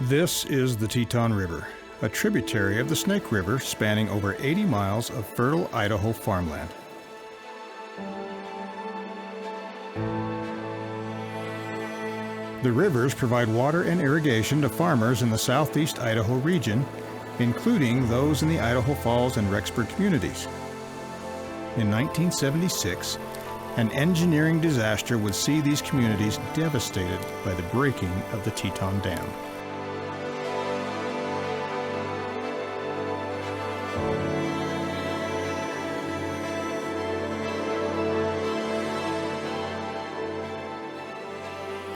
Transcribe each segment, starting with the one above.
This is the Teton River, a tributary of the Snake River spanning over 80 miles of fertile Idaho farmland. The rivers provide water and irrigation to farmers in the South East Idaho region, including those in the Idaho Falls and Rexburg communities. In 1976, an engineering disaster would see these communities devastated by the breaking of the Teton Dam.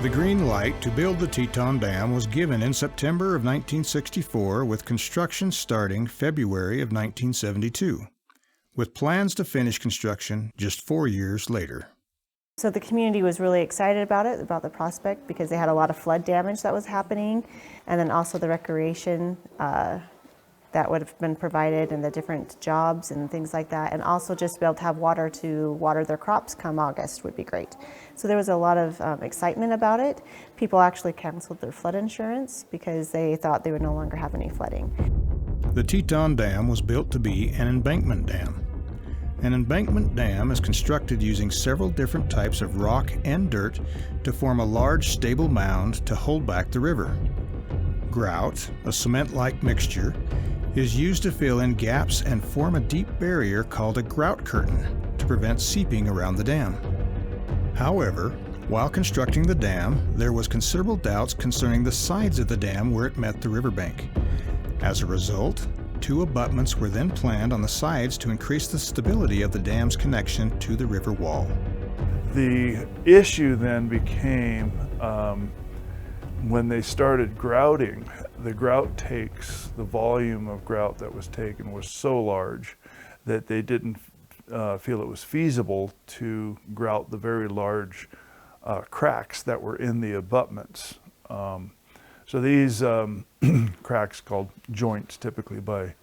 The green light to build the Teton Dam was given in September of 1964, with construction starting February of 1972, with plans to finish construction just 4 years later. So the community was really excited about it, about the prospect, because they had a lot of flood damage that was happening, and then also the recreation that would have been provided and the different jobs and things like that, and also just to be able to have water to water their crops come August would be great. So there was a lot of excitement about it. People actually canceled their flood insurance because they thought they would no longer have any flooding. The Teton Dam was built to be an embankment dam. An embankment dam is constructed using several different types of rock and dirt to form a large stable mound to hold back the river. Grout, a cement-like mixture, is used to fill in gaps and form a deep barrier called a grout curtain to prevent seeping around the dam. However, while constructing the dam, there was considerable doubts concerning the sides of the dam where it met the riverbank. As a result, 2 abutments were then planned on the sides to increase the stability of the dam's connection to the river wall. The issue then became when they started grouting. The grout takes, the volume of grout that was taken was so large that they didn't feel it was feasible to grout the very large cracks that were in the abutments. So these cracks, called joints typically by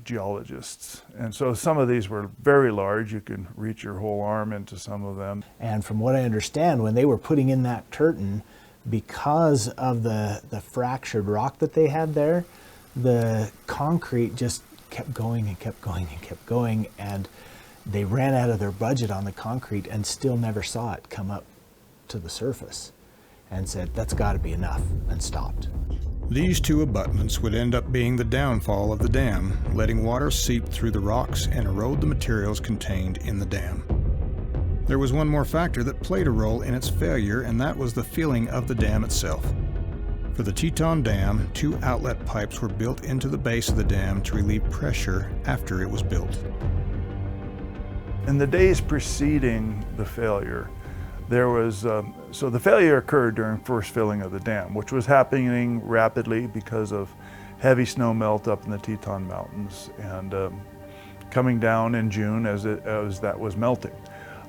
geologists. And so some of these were very large. You can reach your whole arm into some of them. And from what I understand, when they were putting in that curtain, because of the fractured rock that they had there, the concrete just kept going and kept going and kept going, and they ran out of their budget on the concrete and still never saw it come up to the surface, and said, that's got to be enough, and stopped. These 2 abutments would end up being the downfall of the dam, letting water seep through the rocks and erode the materials contained in the dam. There was one more factor that played a role in its failure, and that was the filling of the dam itself. For the Teton Dam, 2 outlet pipes were built into the base of the dam to relieve pressure after it was built. In the days preceding the failure, there was, so the failure occurred during first filling of the dam, which was happening rapidly because of heavy snow melt up in the Teton Mountains and coming down in June as that was melting.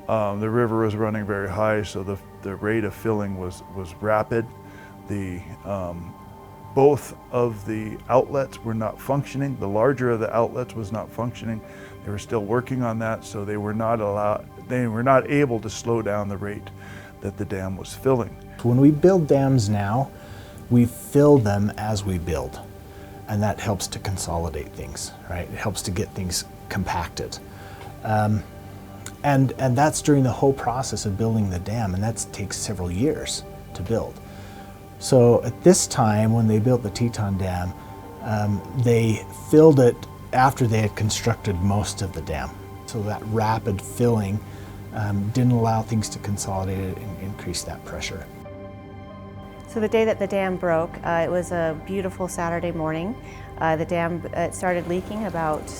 The river was running very high, so the rate of filling was rapid. Both of the outlets were not functioning. The larger of the outlets was not functioning. They were still working on that, so they were not able to slow down the rate that the dam was filling. When we build dams now, we fill them as we build, and that helps to consolidate things, right? It helps to get things compacted. And that's during the whole process of building the dam, and that takes several years to build. So at this time, when they built the Teton Dam, they filled it after they had constructed most of the dam. So that rapid filling didn't allow things to consolidate and increase that pressure. So the day that the dam broke, it was a beautiful Saturday morning. The dam started leaking about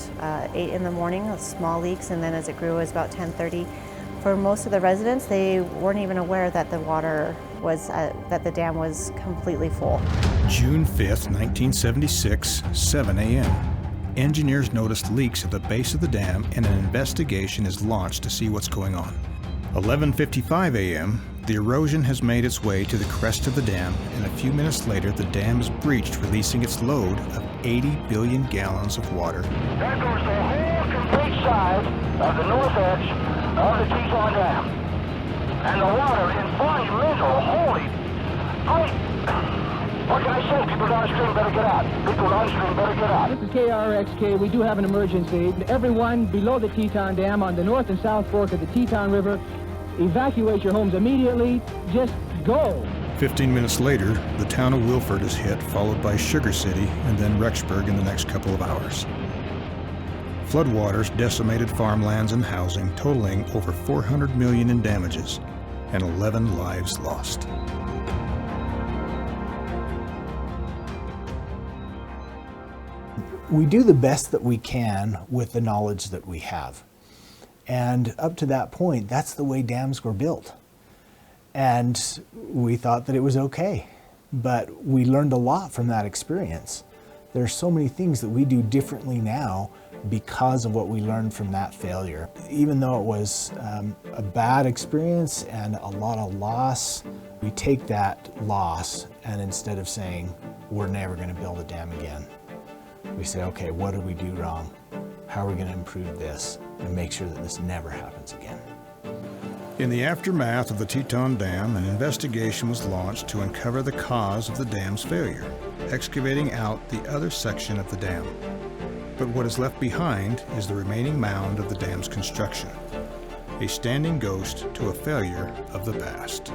8 in the morning, small leaks, and then as it grew it was about 10:30. For most of the residents, they weren't even aware that the water was, that the dam was completely full. June 5th, 1976, 7 a.m. Engineers noticed leaks at the base of the dam, and an investigation is launched to see what's going on. 11:55 a.m., the erosion has made its way to the crest of the dam, and a few minutes later the dam is breached, releasing its load of 80 billion gallons of water. There goes the whole complete side of the north edge of the Teton Dam. And the water in monumental, holy, great What can I say? People downstream better get out. People downstream better get out. This is KRXK. We do have an emergency. Everyone below the Teton Dam on the north and south fork of the Teton River, evacuate your homes immediately. Just go. 15 minutes later, the town of Wilford is hit, followed by Sugar City and then Rexburg in the next couple of hours. Floodwaters decimated farmlands and housing, totaling over $400 million in damages and 11 lives lost. We do the best that we can with the knowledge that we have. And up to that point, that's the way dams were built. And we thought that it was okay. But we learned a lot from that experience. There are so many things that we do differently now because of what we learned from that failure. Even though it was a bad experience and a lot of loss, we take that loss and instead of saying, we're never going to build a dam again, we say, okay, what did we do wrong? How are we going to improve this and make sure that this never happens again? In the aftermath of the Teton Dam, an investigation was launched to uncover the cause of the dam's failure, excavating out the other section of the dam. But what is left behind is the remaining mound of the dam's construction, a standing ghost to a failure of the past.